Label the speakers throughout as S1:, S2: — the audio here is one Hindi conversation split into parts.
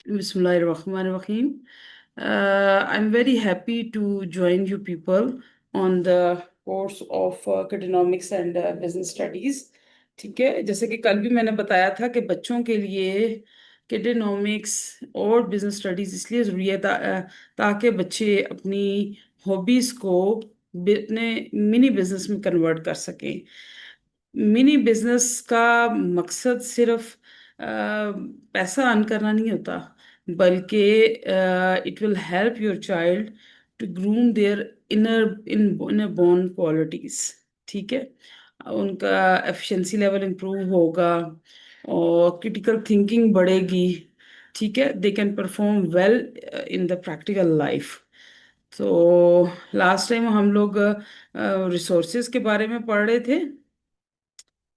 S1: Bismillahirrahmanirrahim. I'm very happy to join you people on the course of economics and business studies. ठीक है, जैसे कि कल भी मैंने बताया था कि बच्चों के लिए किडेनॉमिक्स और बिजनेस स्टडीज इसलिए ज़रूरी है ताकि बच्चे अपनी हॉबीज को अपने मिनी बिजनेस में कन्वर्ट कर सकें। मिनी बिजनेस का मकसद सिर्फ पैसा अर्न करना नहीं होता, बल्कि it will help your child to groom their inner born qualities. ठीक है, उनका एफिशिएंसी लेवल इंप्रूव होगा और क्रिटिकल थिंकिंग बढ़ेगी। ठीक है, they can perform well in the practical life. तो लास्ट टाइम हम लोग रिसोर्सेज के बारे में पढ़ रहे थे।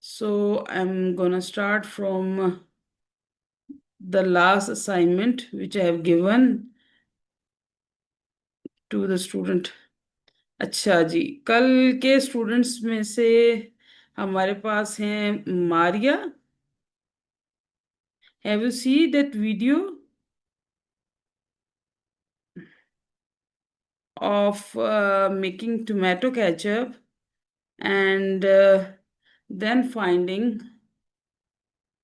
S1: So I'm gonna start from the last assignment which I have given to the student. अच्छा जी, कल के स्टूडेंट्स में से हमारे पास हैं Maria. Have you see that video of making tomato ketchup and then finding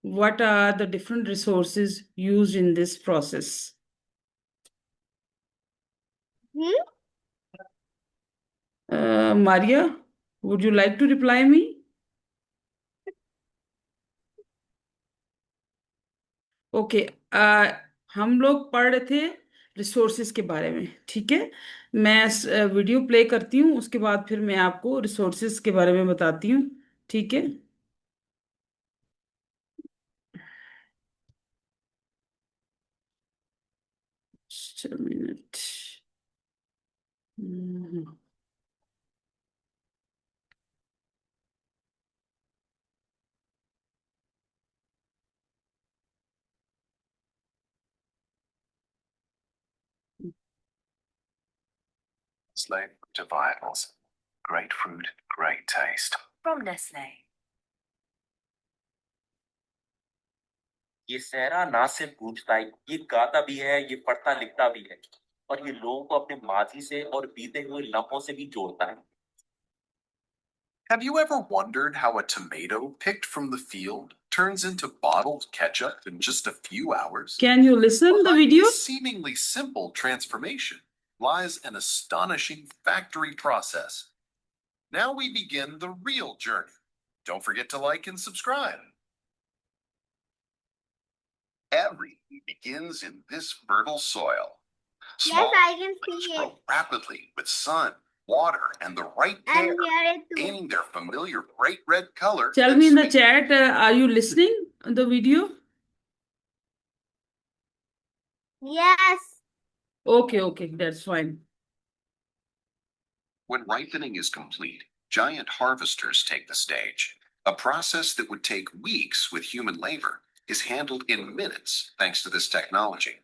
S1: what are the different resources used in this process? Maria, would you like to reply me? Okay. हम लोग पढ़ रहे थे रिसोर्सेज के बारे में। ठीक है, मैं वीडियो प्ले करती हूँ, उसके बाद फिर मैं आपको रिसोर्सेज के बारे में बताती हूँ। ठीक है। Minute. Nestle Vitals. Great fruit, great taste. From Nestle.
S2: ये सहरा ना सिर्फ गूंजता है, ये गाता भी है, ये पढ़ता लिखता भी है और ये लोगों को अपने माजी से और बीते हुए लम्हों से भी जोड़ता है।
S3: Have you ever wondered how a tomato picked from the field turns into bottled ketchup in just a few hours?
S1: Can you listen the
S3: Behind
S1: video?
S3: this seemingly simple transformation lies an astonishing factory process. Now we begin the real journey. Don't forget to like and subscribe. Everything begins in this fertile soil. Small
S4: Yes, I can
S3: plants
S4: see
S3: grow
S4: it.
S3: rapidly with sun, water, and the right
S4: And
S3: care,
S4: here it too.
S3: gaining their familiar bright red color.
S1: Tell
S3: and
S1: me in the
S3: sweet
S1: chat, are you listening the video?
S4: Yes.
S1: Okay, that's fine.
S3: When ripening is complete, giant harvesters take the stage. A process that would take weeks with human labor is handled in minutes thanks to this technology.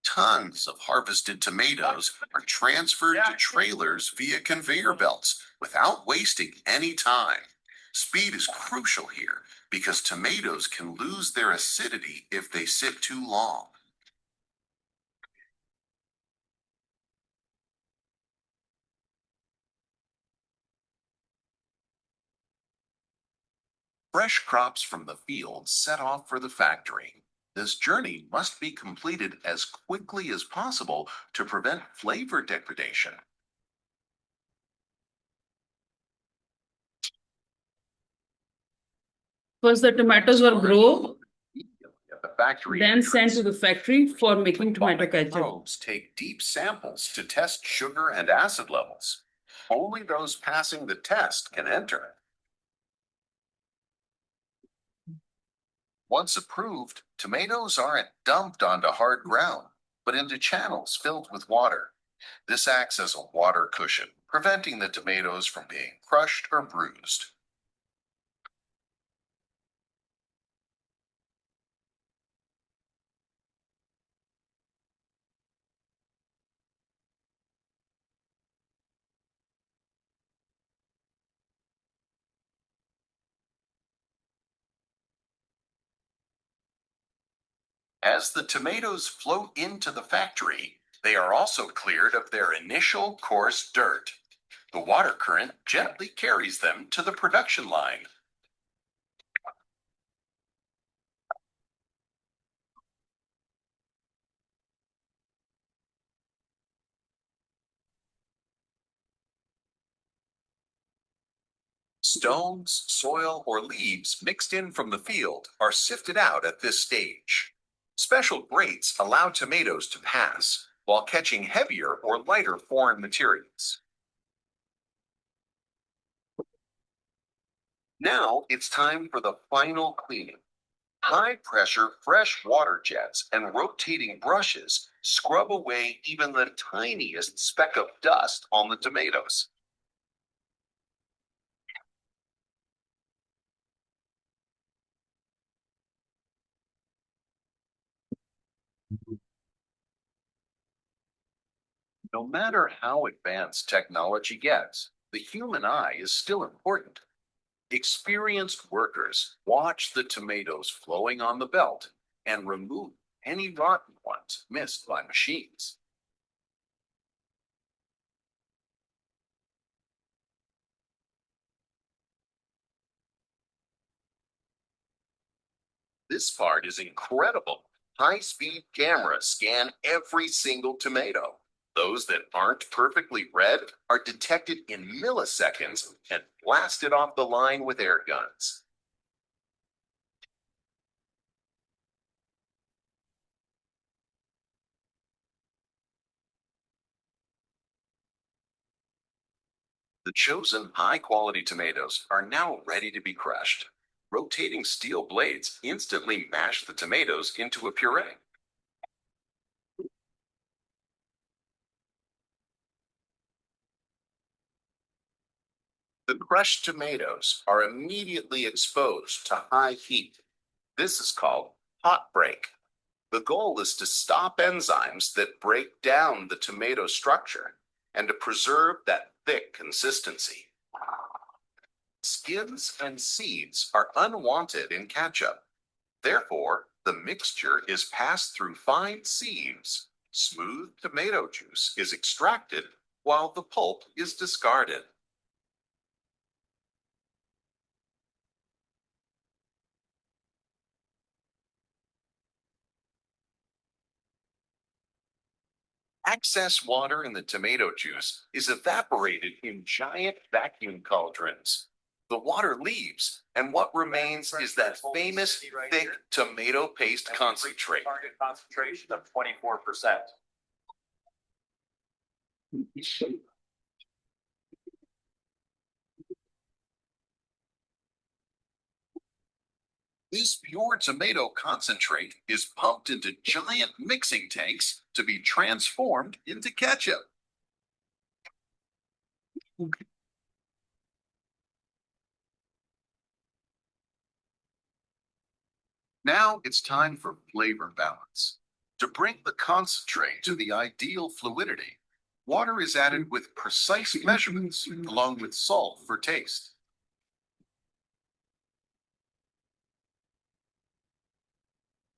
S3: Tons of harvested tomatoes are transferred to trailers via conveyor belts without wasting any time. Speed is crucial here because tomatoes can lose their acidity if they sit too long. Fresh crops from the field set off for the factory. This journey must be completed as quickly as possible to prevent flavor degradation.
S1: First, the tomatoes were grown,
S3: At the factory
S1: then sent to the factory for making tomato
S3: Sonic
S1: ketchup.
S3: probes take deep samples to test sugar and acid levels. Only those passing the test can enter. Once approved, tomatoes aren't dumped onto hard ground, but into channels filled with water. This acts as a water cushion, preventing the tomatoes from being crushed or bruised. As the tomatoes float into the factory, they are also cleared of their initial coarse dirt. The water current gently carries them to the production line. Stones, soil, or leaves mixed in from the field are sifted out at this stage. Special grates allow tomatoes to pass while catching heavier or lighter foreign materials. Now it's time for the final cleaning. High-pressure fresh water jets and rotating brushes scrub away even the tiniest speck of dust on the tomatoes. No matter how advanced technology gets, the human eye is still important. Experienced workers watch the tomatoes flowing on the belt and remove any rotten ones missed by machines. This part is incredible. High-speed cameras scan every single tomato. Those that aren't perfectly red are detected in milliseconds and blasted off the line with air guns. The chosen high-quality tomatoes are now ready to be crushed. Rotating steel blades instantly mash the tomatoes into a puree. The crushed tomatoes are immediately exposed to high heat. This is called hot break. The goal is to stop enzymes that break down the tomato structure and to preserve that thick consistency. Skins and seeds are unwanted in ketchup. Therefore, the mixture is passed through fine sieves. Smooth tomato juice is extracted while the pulp is discarded. Excess water in the tomato juice is evaporated in giant vacuum cauldrons. The water leaves, and what remains is that famous thick tomato paste concentrate.
S2: Target concentration of 24%.
S3: This pure tomato concentrate is pumped into giant mixing tanks to be transformed into ketchup. Now it's time for flavor balance. To bring the concentrate to the ideal fluidity, water is added with precise measurements along with salt for taste.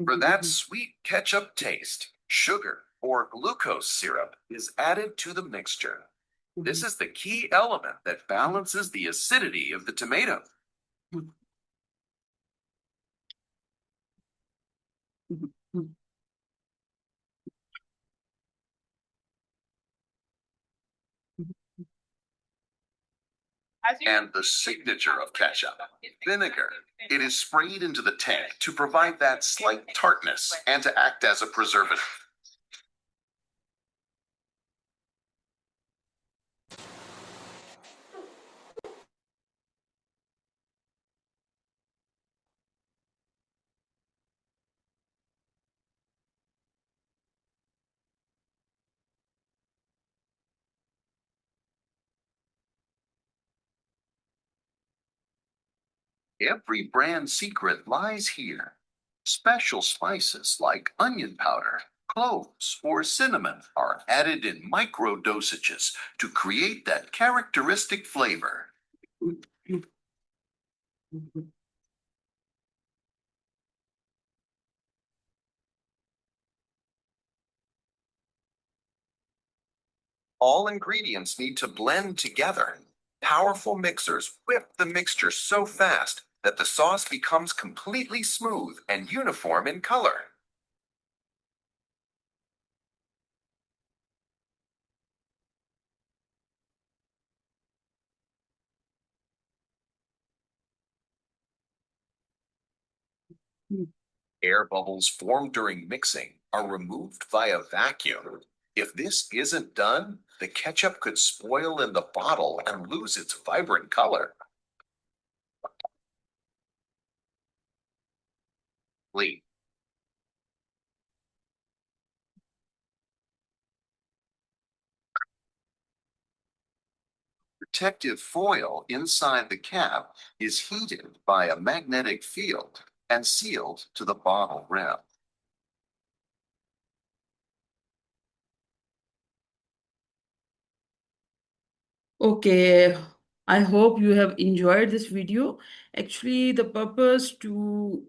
S3: For that sweet ketchup taste, sugar or glucose syrup is added to the mixture. This is the key element that balances the acidity of the tomato. And the signature of ketchup, vinegar. It is sprayed into the tank to provide that slight tartness and to act as a preservative. Every brand secret lies here. Special spices like onion powder, cloves, or cinnamon are added in micro dosages to create that characteristic flavor. All ingredients need to blend together. Powerful mixers whip the mixture so fast that the sauce becomes completely smooth and uniform in color. Air bubbles formed during mixing are removed via vacuum. If this isn't done, the ketchup could spoil in the bottle and lose its vibrant color. Lee. Protective foil inside the cap is heated by a magnetic field and sealed to the bottle rim.
S1: Okay, I hope you have enjoyed this video. Actually, the purpose to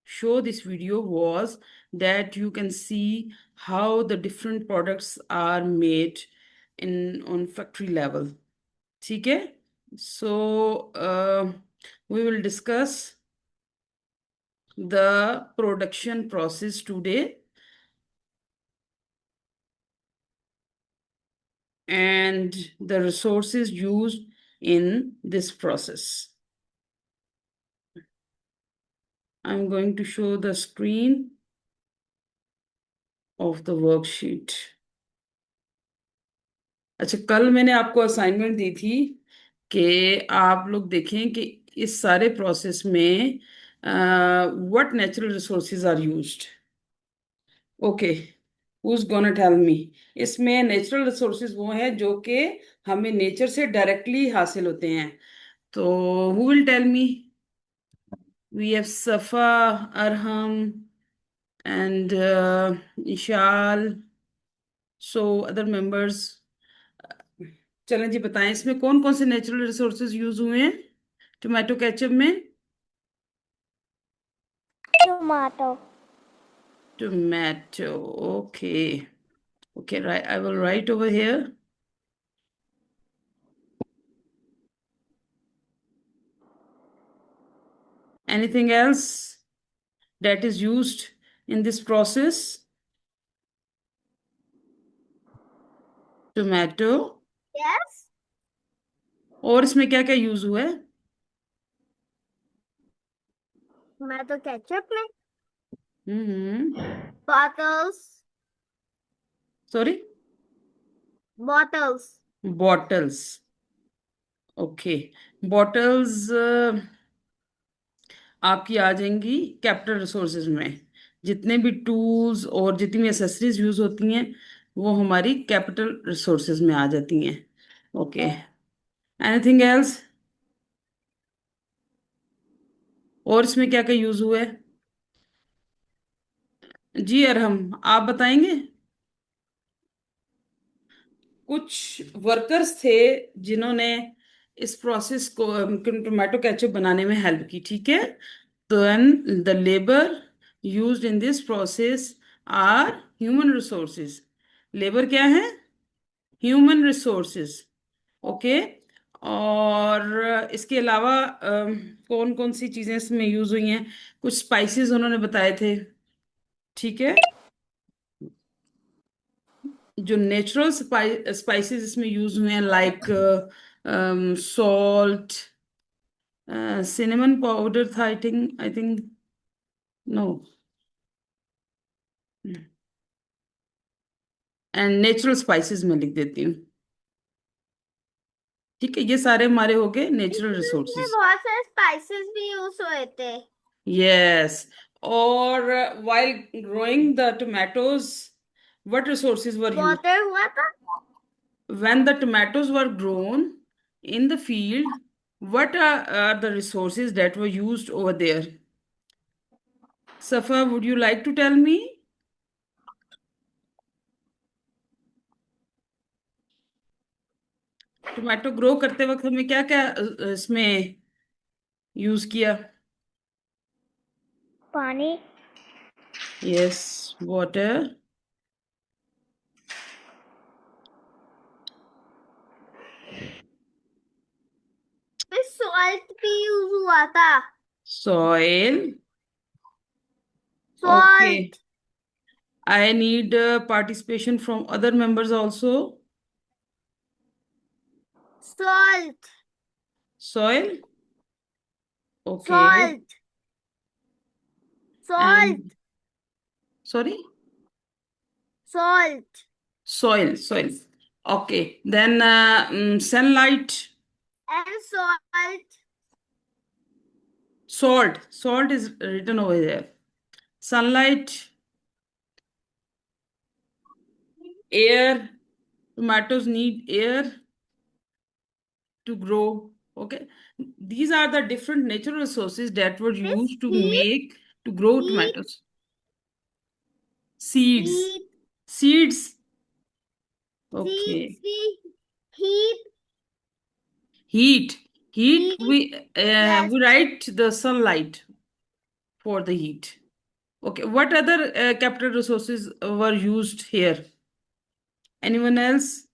S1: show this video was that you can see how the different products are made in on factory level. ठीक है? So, we will discuss the production process today. And the resources used in this process. I'm going to show the screen of the worksheet. अच्छा, कल मैंने आपको असाइनमेंट दी थी कि आप लोग देखें कि इस सारे प्रोसेस में what natural resources are used. Okay, who's gonna tell me? इसमें नेचुरल रिसोर्सेज वो हैं जो कि हमें नेचर से डायरेक्टली हासिल होते हैं. तो who will tell me? We have Safa, Arham, and Ishal. So other members. चलें जी, बताएं इसमें कौन कौन से नेचुरल रिसोर्सेज यूज हुए हैं टोमेटो केचप में.
S4: Tomato.
S1: Tomato. Okay. Okay, right. I will write over here. Anything else that is used in this process? Tomato.
S4: Yes.
S1: और इसमें क्या क्या यूज हुआ है?
S4: Tomato ketchup में.
S1: हम्म.
S4: Bottles.
S1: Sorry.
S4: Bottles.
S1: Bottles. Okay, bottles आपकी आ जाएंगी कैपिटल रिसोर्सेज में. जितने भी टूल्स और जितनी भी एसेसरीज यूज होती हैं वो हमारी कैपिटल रिसोर्सेज में आ जाती हैं. Okay, anything else? और इसमें क्या क्या यूज हुआ है? जी अरहम, आप बताएंगे. कुछ वर्कर्स थे जिन्होंने इस प्रोसेस को टोमेटो केचप बनाने में हेल्प की. ठीक है, तो the labour used in this process are human resources. Labour क्या है? Human resources. ओके, और इसके अलावा कौन कौन सी चीजें इसमें यूज हुई हैं? कुछ स्पाइसेस उन्होंने बताए थे. ठीक है, जो नेचुरल स्पाइसेस इसमें यूज हुए हैं लाइक सॉल्ट, सिनेमन पाउडर था I think no, and natural spices में लिख देती हूँ. ठीक है, ये सारे हमारे हो गए नेचुरल
S4: इसमें
S1: रिसोर्सेज.
S4: बहुत सारे स्पाइसेस भी यूज हुए थे.
S1: यस. और while growing the tomatoes, what resources were used?
S4: Water हुआ था.
S1: When the tomatoes were grown in the field, what are the resources that were used over there? Safa, would you like to tell me? Tomato grow करते वक्त हमें क्या क्या इसमें यूज किया?
S4: पानी.
S1: Yes, water. soil.
S4: Salt.
S1: Okay. I need participation from other members also.
S4: Salt.
S1: Soil. Okay.
S4: Salt. Salt.
S1: And sorry,
S4: Salt.
S1: soil. Okay. Then sunlight.
S4: And salt.
S1: Salt is written over there. Sunlight, air. Tomatoes need air to grow. Okay. These are the different natural resources that were used to
S4: heat.
S1: grow
S4: Heat.
S1: tomatoes. Seeds.
S4: Heat.
S1: Seeds. Okay.
S4: Heat.
S1: Heat.
S4: Heat.
S1: We write the sunlight for the heat. Okay. What other capital resources were used here? Anyone else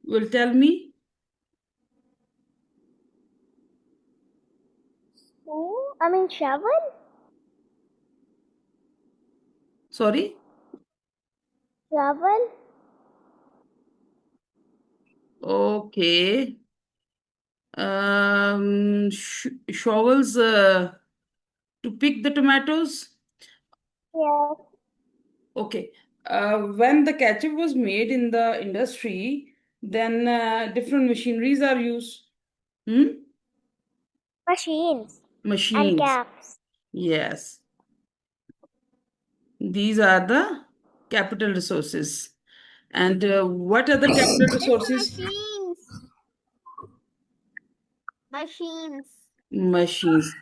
S1: will tell me?
S4: Shovel.
S1: Sorry.
S4: Shovel.
S1: Okay. Shovels to pick the tomatoes.
S4: Yes.
S1: Okay. When the ketchup was made in the industry, then different machineries are used.
S4: Machines. And
S1: Machines.
S4: caps.
S1: Yes. These are the capital resources. And what other capital resources? Machines.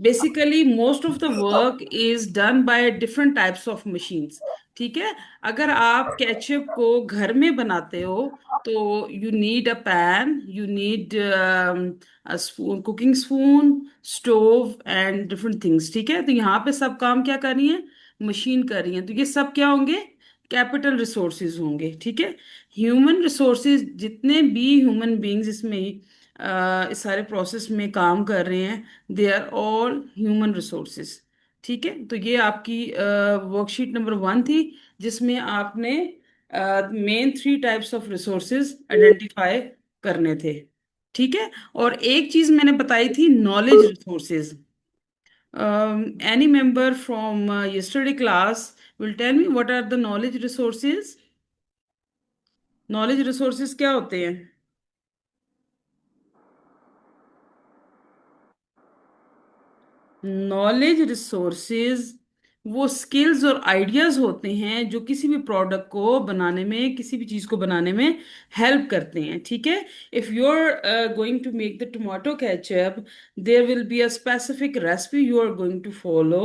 S1: Basically, most of the work is done by different types of machines. ठीक है, अगर आप केचप को घर में बनाते हो तो you need a pan, you need a spoon, cooking spoon, stove and different things. ठीक है, तो यहाँ पे सब काम क्या कर रही है? मशीन कर रही है. तो ये सब क्या होंगे? कैपिटल रिसोर्सेज होंगे. ठीक है, ह्यूमन रिसोर्सेज, जितने भी ह्यूमन बींग्स इसमें इस सारे प्रोसेस में काम कर रहे हैं, they are all human resources. ठीक है, तो ये आपकी वर्कशीट नंबर 1 थी, जिसमें आपने main 3 types of resources identify करने थे. ठीक है, और एक चीज मैंने बताई थी, knowledge resources. Any member from yesterday class will tell me what are the knowledge resources? Knowledge resources क्या होते हैं? नॉलेज रिसोर्सेज वो स्किल्स और आइडियाज होते हैं जो किसी भी प्रोडक्ट को बनाने में, किसी भी चीज को बनाने में हेल्प करते हैं. ठीक है, if you are going to make the tomato ketchup, there will be a specific recipe you are going to follow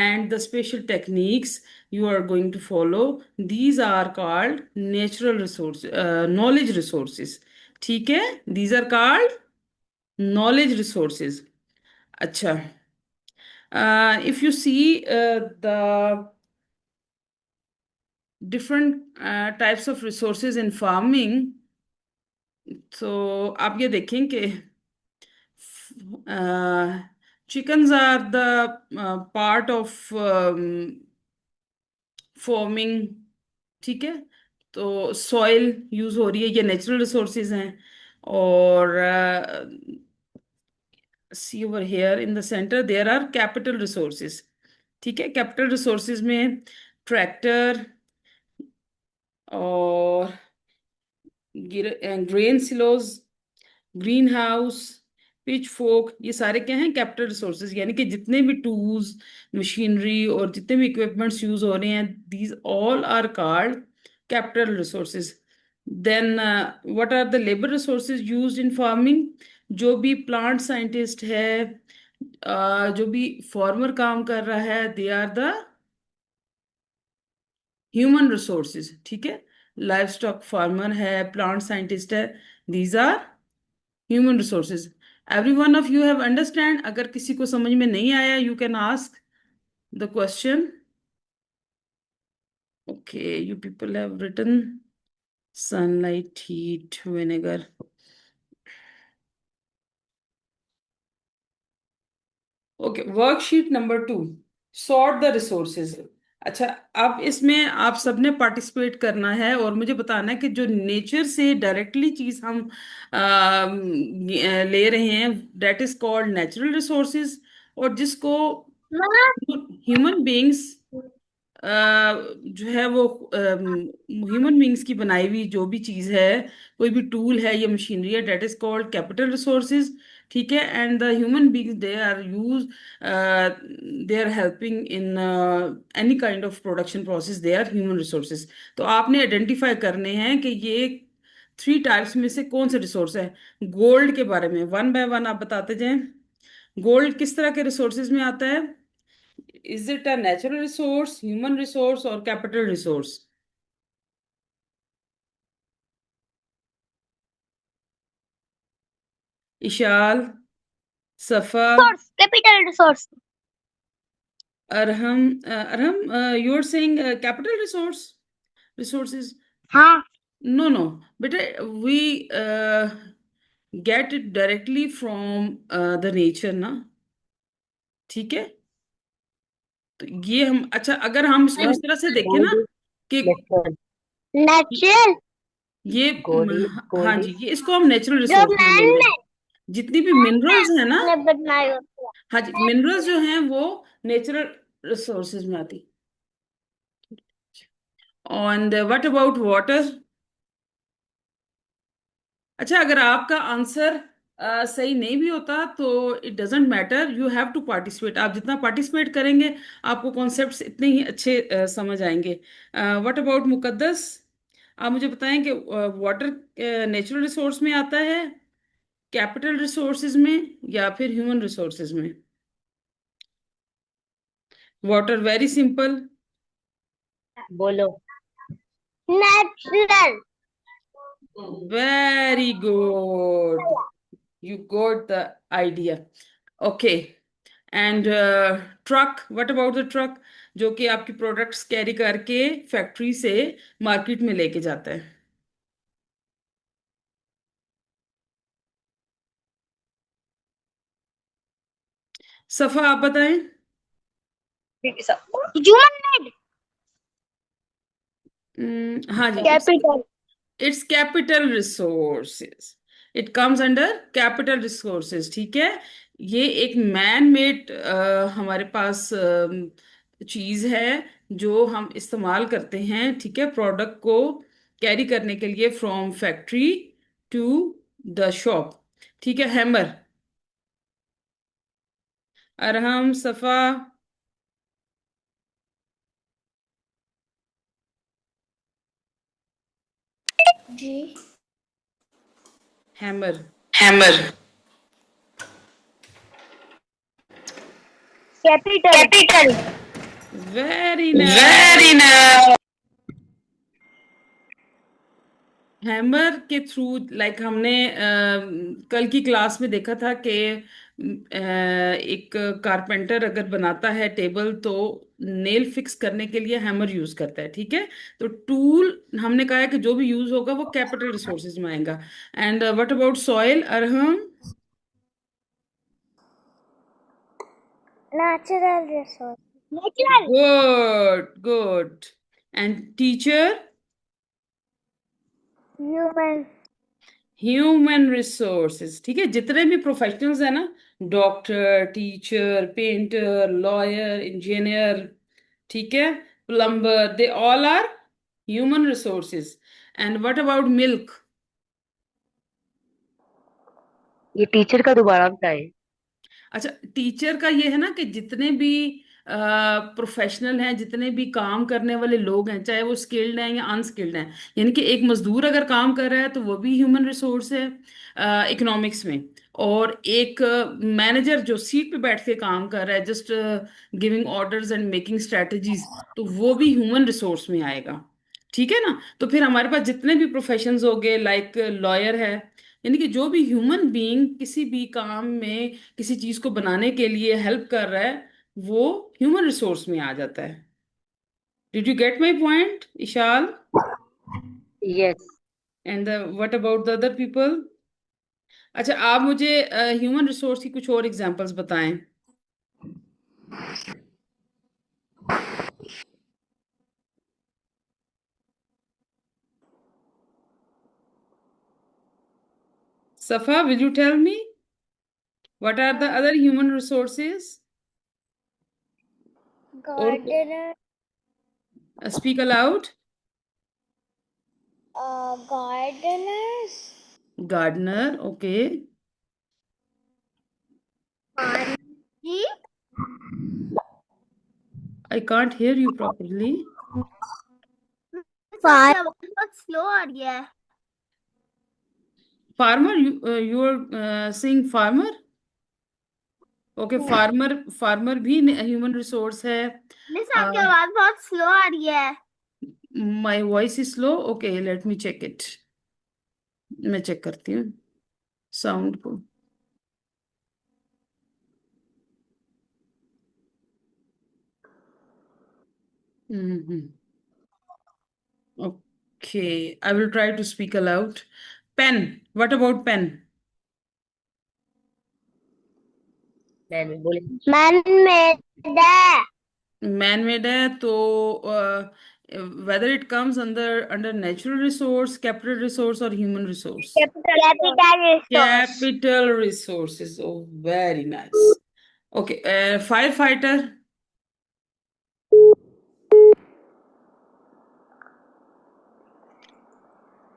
S1: and the special techniques you are going to follow. These are called natural resources, knowledge resources. ठीक है, these are called knowledge resources. अच्छा, if you see the different types of resources in farming, so आप ये देखें कि chickens are the part of farming. ठीक है, तो सॉइल यूज हो रही है, ये नेचुरल रिसोर्सेज हैं. और see over here in the center there are capital resources. ठीक है, कैपिटल रिसोर्सेज में ट्रैक्टर और grain silos, green house, pitchfork, ये सारे क्या हैं? Capital resources. यानी कि जितने भी टूल्स, मशीनरी और जितने भी इक्विपमेंट्स यूज हो रहे हैं, these all are called capital resources. Then what are the labour resources used in farming? जो भी प्लांट साइंटिस्ट है, जो भी फार्मर काम कर रहा है, they are the human resources. ठीक है, लाइव स्टॉक फार्मर है, प्लांट साइंटिस्ट है, these are human resources. Every one of you have understand? अगर किसी को समझ में नहीं आया, you can ask the question. Okay, you people have written sunlight, heat, vinegar. Okay, worksheet number 2, sort the resources. अच्छा, अब इसमें आप सबने पार्टिसिपेट करना है और मुझे बताना है कि जो नेचर से डायरेक्टली चीज हम ले रहे हैं, that is called natural resources, और जिसको ह्यूमन बीइंग्स जो है वो ह्यूमन बीइंग्स की बनाई हुई जो भी चीज है, कोई भी टूल है या मशीनरी है, that is called capital resources. ठीक है, and the human beings they are use, they are helping in any kind of production process, they are human resources. तो आपने आइडेंटिफाई करने हैं कि ये 3 टाइप्स में से कौन सा रिसोर्स है। गोल्ड के बारे में वन बाय वन आप बताते जाएं। गोल्ड किस तरह के रिसोर्सेज में आता है? Is it a natural resource, human resource, or capital resource? Ishal, सफा,
S4: Source, capital resource.
S1: Arham, you are saying capital resources?
S4: हाँ.
S1: No, no, but we get it directly from the nature ना, ठीक है। तो ये हम, अच्छा अगर हम इसको इस तरह से देखें ना कि
S4: Natural.
S1: ये हाँ जी, ये इसको हम नेचुरल
S4: जो
S1: रिसोर्स में
S4: मैन
S1: लेंगे। जितनी भी मिनरल्स है ना,
S4: ने बनाई होती है.
S1: हाँ जी, मिनरल्स जो हैं वो नेचुरल रिसोर्सेज में आती। And what about water? अच्छा, अगर आपका आंसर सही नहीं भी होता तो it doesn't matter, you have to participate. आप जितना पार्टिसिपेट करेंगे आपको कॉन्सेप्ट्स इतने ही अच्छे समझ आएंगे। What about Muqaddas? आप मुझे बताएं कि वाटर नेचुरल रिसोर्स में आता है, कैपिटल रिसोर्सेज में, या फिर ह्यूमन रिसोर्सेज में? Water very simple.
S4: बोलो. Natural.
S1: Very good. You got the idea. Okay. And truck, what about the truck? जो कि आपकी प्रोडक्ट्स कैरी करके फैक्ट्री से मार्केट में लेके जाता है। सफा आप बताएं।
S4: Human made.
S1: हाँ जी,
S4: Capital.
S1: It's capital resources, it comes under capital resources. ठीक है, ये एक मैन मेड हमारे पास चीज है जो हम इस्तेमाल करते हैं, ठीक है, प्रोडक्ट को कैरी करने के लिए from factory to the shop. ठीक है, hammer. Arham, Safa,
S4: ji.
S1: Hammer.
S4: Hammer. Capital. Capital.
S1: Very
S4: Very
S1: nice.
S4: nice.
S1: Hammer के थ्रू, लाइक हमने कल की क्लास में देखा था कि एक कारपेंटर अगर बनाता है टेबल तो नेल फिक्स करने के लिए हैमर यूज करता है। ठीक है, तो टूल हमने कहा है कि जो भी यूज होगा वो कैपिटल रिसोर्सेज में आएगा। And what about soil, Arham?
S4: Natural resource. Natural.
S1: Good good. And teacher?
S4: Human.
S1: Human resources. ठीक है, जितने भी प्रोफेशनल्स हैं ना, doctor, teacher, painter, lawyer, engineer, ठीक है, plumber, they all are human resources. And what about milk?
S5: ये टीचर का दोबारा बताए।
S1: अच्छा, टीचर का ये है ना कि जितने भी प्रोफेशनल हैं, जितने भी काम करने वाले लोग हैं, चाहे वो स्किल्ड हैं या अनस्किल्ड हैं, यानी कि एक मजदूर अगर काम कर रहा है तो वो भी ह्यूमन रिसोर्स है इकोनॉमिक्स में। और एक मैनेजर जो सीट पे बैठ के काम कर रहा है, just giving orders and making strategies, तो वो भी ह्यूमन रिसोर्स में आएगा। ठीक है ना, तो फिर हमारे पास जितने भी प्रोफेशंस हो गए, लाइक लॉयर है, यानी कि जो भी ह्यूमन बीइंग किसी भी काम में किसी चीज को बनाने के लिए हेल्प कर रहा है, वो ह्यूमन रिसोर्स में आ जाता है। Did you get my point, Ishal?
S5: Yes.
S1: And what about the other people? अच्छा, आप मुझे ह्यूमन रिसोर्स की कुछ और एग्जांपल्स बताएं। Safa, will you tell me what are the other human resources? Or
S4: Gardener,
S1: speak aloud.
S4: gardeners,
S1: Gardener, okay.
S4: pharmacy,
S1: I can't hear you properly.
S4: बहुत स्लो आ रही है.
S1: Farmer, you are saying farmer? Okay, farmer भी human resource है.
S4: मिस आपकी आवाज बहुत स्लो आ रही है.
S1: My voice is slow. Okay, let me check it. मैं चेक करती हूँ साउंड को. हम्म. Okay, I will try to speak aloud. Pen. What about pen?
S5: मैंने बोले
S4: Man made है.
S1: Man-made है तो whether it comes under natural resource, capital resource or human resource.
S4: Capital resource.
S1: Capital resources. Oh, very nice. Okay, firefighter.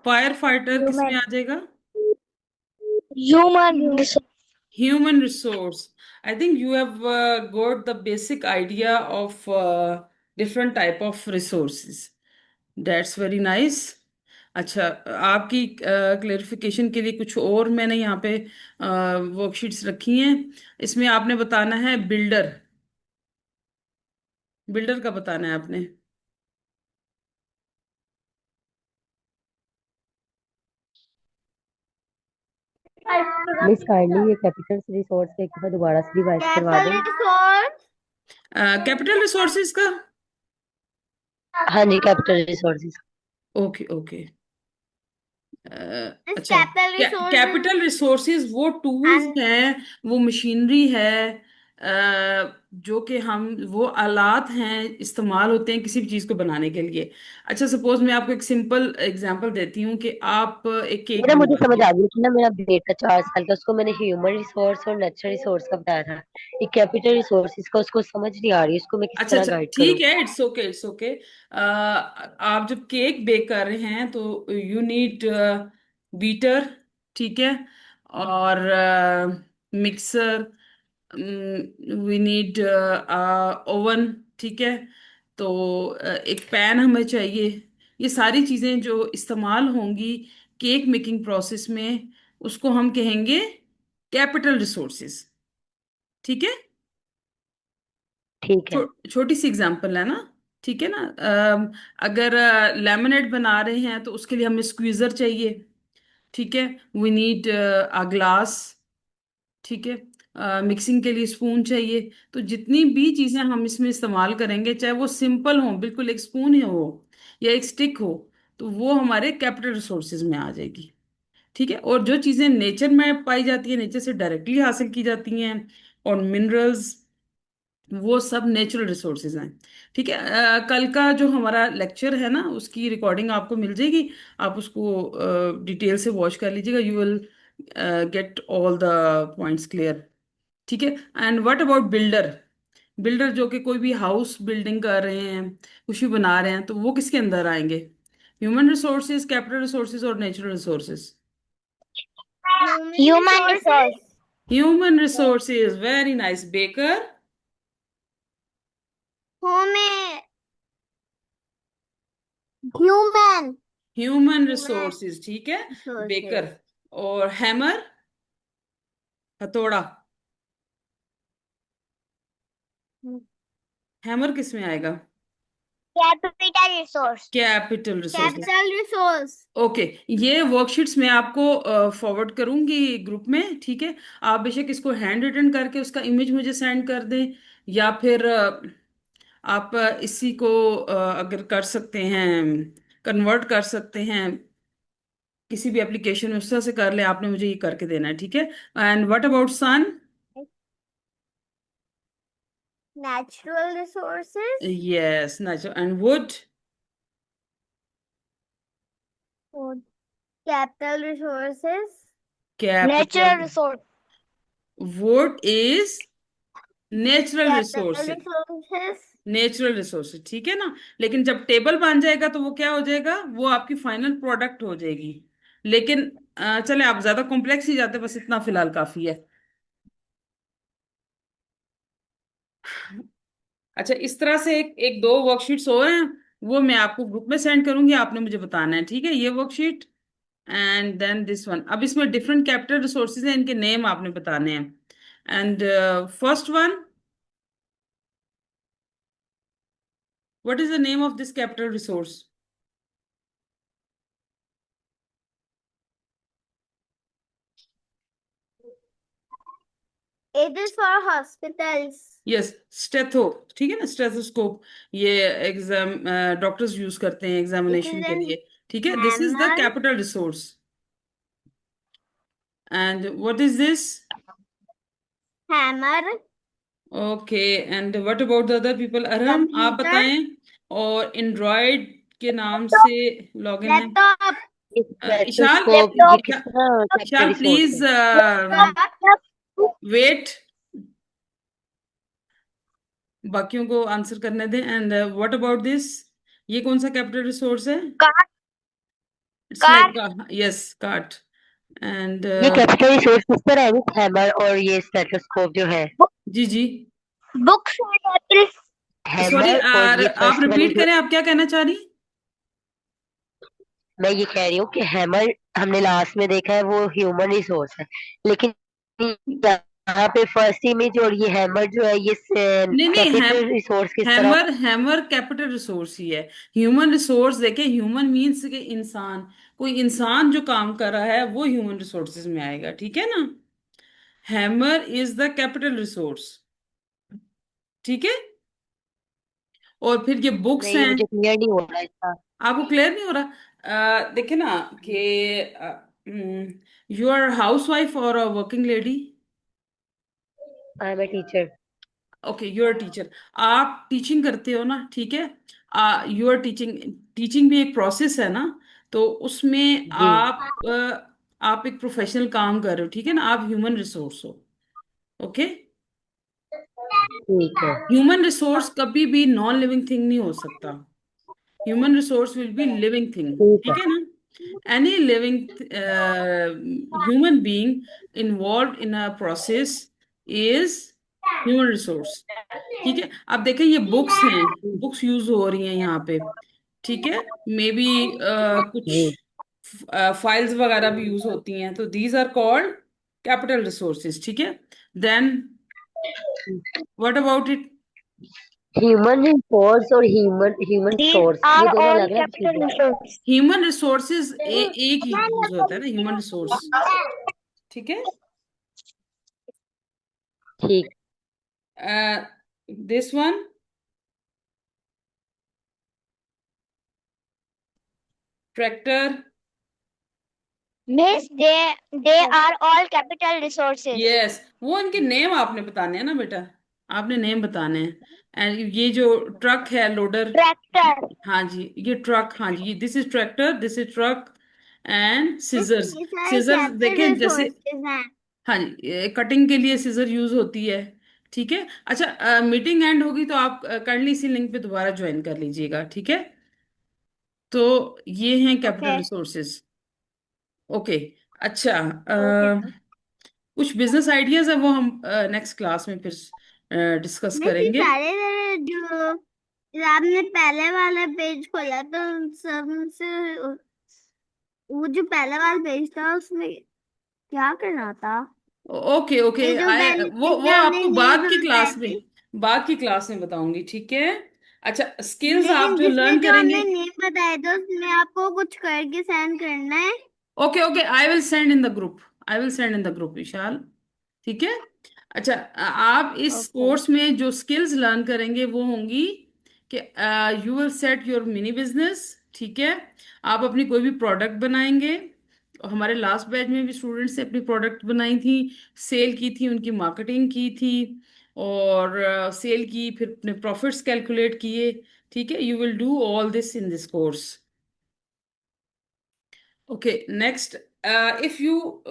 S1: Firefighter किसमें आ जाएगा?
S4: Human resource.
S1: Human resource. I think you have got the basic idea of different type of resources. That's very nice. अच्छा, आपकी क्लेरिफिकेशन के लिए कुछ और मैंने यहाँ पे वर्कशीट्स रखी हैं. इसमें आपने बताना है बिल्डर. बिल्डर का बताना है आपने.
S5: मिस काइंडली ये कैपिटल रिसोर्स का एक दफा दोबारा से रिवाइज करवा दें.
S4: Resource.
S1: कैपिटल रिसोर्सेज का.
S5: हाँ जी, capital resources.
S1: Okay okay.
S4: This
S1: अच्छा,
S4: capital resources
S1: कैपिटल रिसोर्सेज वो टूल्स
S4: and
S1: हैं, वो मशीनरी है, जो कि हम वो आलात हैं, इस्तेमाल होते हैं किसी भी चीज को बनाने के लिए. अच्छा, सपोज मैं आपको एक सिंपल एग्जांपल देती हूँ कि आप एक केक
S5: मेरा मुझे
S1: बना
S5: समझ
S1: रहे
S5: आ
S1: हैं.
S5: गया कि ना मेरा बेटा 4 साल का, उसको मैंने ह्यूमन रिसोर्स और नेचुरल रिसोर्स का बताया था. ये कैपिटल रिसोर्सेज का उसको समझ नहीं आ रही, उसको मैं किस
S1: अच्छा
S5: तरह
S1: अच्छा,
S5: गाइड करूँ.
S1: ठीक है, इट्स ओके इट्स ओके. आप जब केक बेक कर रहे हैं तो यू नीड बीटर, ठीक है, और मिक्सर, वी नीड ओवन, ठीक है. तो एक पैन हमें चाहिए. ये सारी चीजें जो इस्तेमाल होंगी केक मेकिंग प्रोसेस में, उसको हम कहेंगे कैपिटल रिसोर्सेज. ठीक है.
S5: ठीक है.
S1: छोटी सी एग्जांपल है ना. ठीक है ना. अगर लेमनेड बना रहे हैं तो उसके लिए हमें स्क्वीजर चाहिए. ठीक है. We need a glass. ठीक है. मिक्सिंग के लिए स्पून चाहिए. तो जितनी भी चीजें हम इसमें इस्तेमाल करेंगे, चाहे वो सिंपल हो, बिल्कुल एक स्पून ही हो या एक स्टिक हो, तो वो हमारे कैपिटल रिसोर्सेज में आ जाएगी. ठीक है. और जो चीजें नेचर में पाई जाती है, नेचर से डायरेक्टली हासिल की जाती हैं, और मिनरल्स, वो सब नेचुरल रिसोर्सेज हैं. ठीक है. कल का जो हमारा लेक्चर है ना, उसकी रिकॉर्डिंग आपको मिल जाएगी. आप उसको डिटेल से वॉच कर लीजिएगा. You will get all the points clear. ठीक है. And what about builder. Builder जो कि कोई भी हाउस बिल्डिंग कर रहे हैं, कुछ भी बना रहे हैं, तो वो किसके अंदर आएंगे? ह्यूमन रिसोर्सेज, कैपिटल रिसोर्सेज और natural resources.
S4: human resource.
S1: Human resources. Very nice. Baker.
S4: Human. Human
S1: human resources. ठीक है.
S4: resources.
S1: बेकर. और हैमर, हथौड़ा. हैमर किस में आएगा?
S4: Capital resource.
S1: Capital resources.
S4: Capital resource.
S1: Okay. ये वर्कशीट्स मैं आपको फॉरवर्ड करूंगी ग्रुप में. ठीक है. आप बेशक इसको हैंड रिटन करके उसका इमेज मुझे सेंड कर दें, या फिर आप इसी को अगर कर सकते हैं, कन्वर्ट कर सकते हैं किसी भी एप्लीकेशन में, उस तरह से कर ले. आपने मुझे ये करके देना है. ठीक है. And what about sun.
S4: Natural resources.
S1: Yes, natural. And wood?
S4: Food. Capital resources.
S1: Capital.
S4: resource.
S1: Wood is natural
S4: Capital
S1: resources.
S4: resources.
S1: Natural resources, ठीक है ना। लेकिन जब टेबल बन जाएगा तो वो क्या हो जाएगा, वो आपकी फाइनल प्रोडक्ट हो जाएगी। लेकिन चले, आप ज्यादा कॉम्प्लेक्स ही जाते, बस इतना फिलहाल काफी है। अच्छा, इस तरह से एक एक दो वर्कशीट्स हो रहे हैं, वो मैं आपको ग्रुप में सेंड करूंगी, आपने मुझे बताना है, ठीक है। ये worksheet and then this one. अब इसमें डिफरेंट कैपिटल रिसोर्सेज हैं, इनके नेम आपने बताने हैं। And first one, what is the name of this capital resource?
S4: It is for hospitals.
S1: Yes, stetho, ठीक है ना, स्टेथोस्कोप। ये एग्जाम डॉक्टर्स यूज करते हैं
S4: It
S1: एग्जामिनेशन
S4: is
S1: के
S4: an
S1: लिए, ठीक है। This is the
S4: hammer.
S1: Capital resource. And what is this?
S4: Hammer.
S1: Okay, and what about the other people? Arham, आप
S4: Computer.
S1: बताएं। और एंड्रॉयड के नाम से लॉगिन है।
S4: Laptop.
S5: ये
S1: इशाल,
S5: स्टेथोस्कोप ये किस तरह कैपिटल
S1: इशाल
S5: रिसोर्स
S1: प्लीज
S5: है?
S1: वेट, बाकियों को आंसर करने दें। And what about this? ये कौन सा कैपिटल रिसोर्स है?
S4: Cart.
S1: It's
S4: Cart.
S1: Like, yes, cart. And
S5: ये कैपिटल रिसोर्स किस तरह है? विथ हैमर और ये स्टेथोस्कोप जो है,
S1: जी जी,
S4: Books and apples.
S1: Sorry,
S5: hammer और ये
S1: आप
S5: फर्स्ट वाली
S1: रिपीट
S5: जो,
S1: करें, आप क्या कहना चाह रही?
S5: मैं ये कह रही हूँ कि हैमर हमने लास्ट में देखा है वो ह्यूमन रिसोर्स है, लेकिन यहाँ पे फर्स्ट इमेज और ये हैमर जो है ये
S1: नहीं नहीं,
S5: कैपिटल रिसोर्स किस तरह?
S1: हैमर हैमर कैपिटल रिसोर्स ही है। ह्यूमन रिसोर्स देखे, ह्यूमन मीन्स के इंसान, कोई इंसान जो काम कर रहा है वो ह्यूमन रिसोर्सेज में आएगा, ठीक है ना। Hammer is the capital resource, ठीक है। और फिर ये बुक्स
S5: नहीं,
S1: हैं।
S5: मुझे क्लियर नहीं हो रहा इसका।
S1: आपको क्लियर नहीं हो रहा? देखिए ना कि यू आर हाउस वाइफ और a working lady?
S5: I am a teacher.
S1: Okay, you are teacher. आप टीचिंग करते हो ना, ठीक है। You are teaching. टीचिंग भी एक प्रोसेस है ना, तो उसमें
S5: जी
S1: आप एक प्रोफेशनल काम कर रहे हो, ठीक है ना, आप ह्यूमन रिसोर्स हो। ओके।
S5: ठीक है।
S1: ह्यूमन रिसोर्स कभी भी नॉन लिविंग थिंग नहीं हो सकता। Human resource will be living thing,
S5: ठीक है।
S1: ठीक है ना। Any living human being involve in a process is human resource, ठीक है। अब देखें, ये बुक्स हैं, बुक्स यूज हो रही हैं यहाँ पे, ठीक है। मे बी कुछ
S5: जी
S1: फाइल्स वगैरह भी यूज होती हैं, तो these are called capital resources, ठीक है। Then what about it?
S5: Human resource और ह्यूमन ह्यूमन
S4: These
S5: सोर्स ये
S4: are
S5: दोनों
S4: all
S5: अलग अलग
S4: capital
S5: चीजें हैं।
S4: resources.
S1: ह्यूमन रिसोर्सेज एक ही यूज होता है ना, ह्यूमन रिसोर्स, ठीक है।
S5: ठीक।
S1: This one, tractor.
S4: Miss, they are all capital resources.
S1: Yes, वो इनके नेम आपने बताने हैं ना बेटा, आपने नेम बताने हैं। एंड ये जो ट्रक है, लोडर,
S4: Tractor.
S1: हाँ जी, ये ट्रक, हाँ जी, this is tractor, this is truck. And
S4: Miss,
S1: scissors.
S4: ये सारे
S1: सिजर्स
S4: capital
S1: देखें जैसे,
S4: resources हैं.
S1: हाँ जी, कटिंग के लिए सिजर यूज होती है, ठीक है। अच्छा, मीटिंग एंड होगी तो आप काइंडली इसी लिंक पे दोबारा ज्वाइन कर लीजिएगा, ठीक है। तो ये हैं कैपिटल
S4: Okay.
S1: रिसोर्सेज। ओके। अच्छा,
S4: Okay.
S1: कुछ बिजनेस आइडियाज है, वो हम नेक्स्ट क्लास में फिर डिस्कस
S4: मिस, ये
S1: करेंगे।
S4: सारे जो आपने पहले वाला पेज खोला तो सबसे वो जो पहला वाला पेज था उसमें क्या करना था?
S1: ओके ओके,
S4: ये जो
S1: आए,
S4: पहले
S1: वो
S4: एग्जाम ने
S1: आपको
S4: न्यूज
S1: बाद की
S4: बताई
S1: क्लास में,
S4: थी,
S1: बाद की क्लास में बताऊंगी, ठीक है। अच्छा, स्किल्स आप
S4: लेकिन
S1: जो
S4: जिसमें
S1: लर्न
S4: जो
S1: करेंगे।
S4: हमने नेम बताए थे उसमें आपको कुछ करके सेंड करना है.
S1: Okay okay, I will send in the group, I will send in the group Vishal, ठीक है। अच्छा, आप इस
S4: ओके.
S1: कोर्स में जो स्किल्स लर्न करेंगे वो होंगी कि you will set your mini business, ठीक है। आप अपनी कोई भी प्रोडक्ट बनाएंगे। हमारे लास्ट बैच में भी स्टूडेंट्स ने अपनी प्रोडक्ट बनाई थी, सेल की थी, उनकी मार्केटिंग की थी। और सेल की, फिर अपने प्रॉफिट्स कैलकुलेट किए। ठीक है, you will do all this in this course. Okay, next, if you,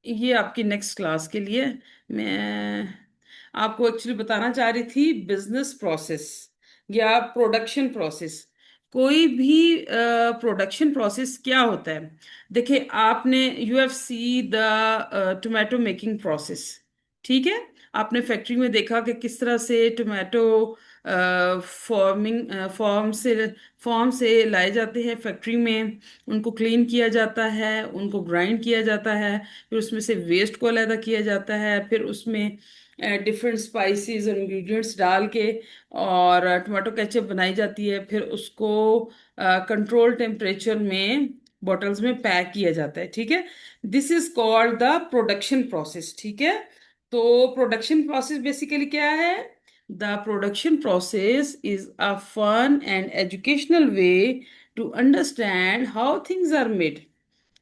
S1: ये आपकी नेक्स्ट क्लास के लिए मैं आपको एक्चुअली बताना चाह रही थी बिजनेस प्रोसेस या प्रोडक्शन प्रोसेस। कोई भी प्रोडक्शन प्रोसेस क्या होता है? देखिए, आपने you have see the tomato making process. ठीक है, आपने फैक्ट्री में देखा कि किस तरह से टोमेटो फॉर्मिंग फॉर्म से लाए जाते हैं फैक्ट्री में, उनको क्लीन किया जाता है, उनको ग्राइंड किया जाता है, फिर उसमें से वेस्ट को अलग किया जाता है, फिर उसमें डिफरेंट स्पाइसेस और इंग्रेडिएंट्स डाल के और टमाटो केचप बनाई जाती है, फिर उसको कंट्रोल टेम्परेचर में बॉटल्स में पैक किया जाता है। ठीक है, this is called the production process. ठीक है, तो प्रोडक्शन प्रोसेस बेसिकली क्या है? The production process is a fun and educational way to understand how things are made.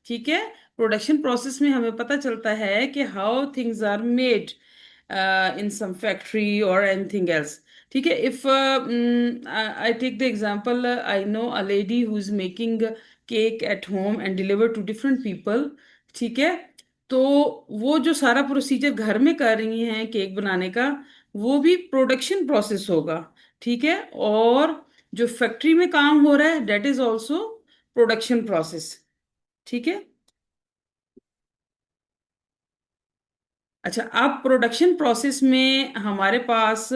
S1: ठीक है, प्रोडक्शन प्रोसेस में हमें पता चलता है कि how things are made in some factory और एनीथिंग एल्स। ठीक है, if I take the example, I know a lady who is making cake at home and deliver to different people. ठीक है, तो वो जो सारा प्रोसीजर घर में कर रही हैं केक बनाने का, वो भी प्रोडक्शन प्रोसेस होगा। ठीक है, और जो फैक्ट्री में काम हो रहा है that is also production process. ठीक है, अच्छा, अब प्रोडक्शन प्रोसेस में हमारे पास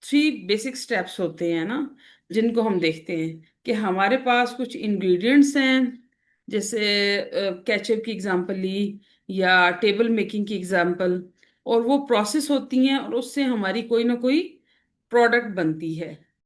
S1: थ्री बेसिक स्टेप्स होते हैं ना, जिनको हम देखते हैं कि हमारे पास कुछ इंग्रेडिएंट्स हैं, जैसे केचप की एग्जांपल ली या टेबल मेकिंग की एग्जांपल, और वो प्रोसेस होती हैं और उससे हमारी कोई ना कोई प्रोडक्ट बनती है।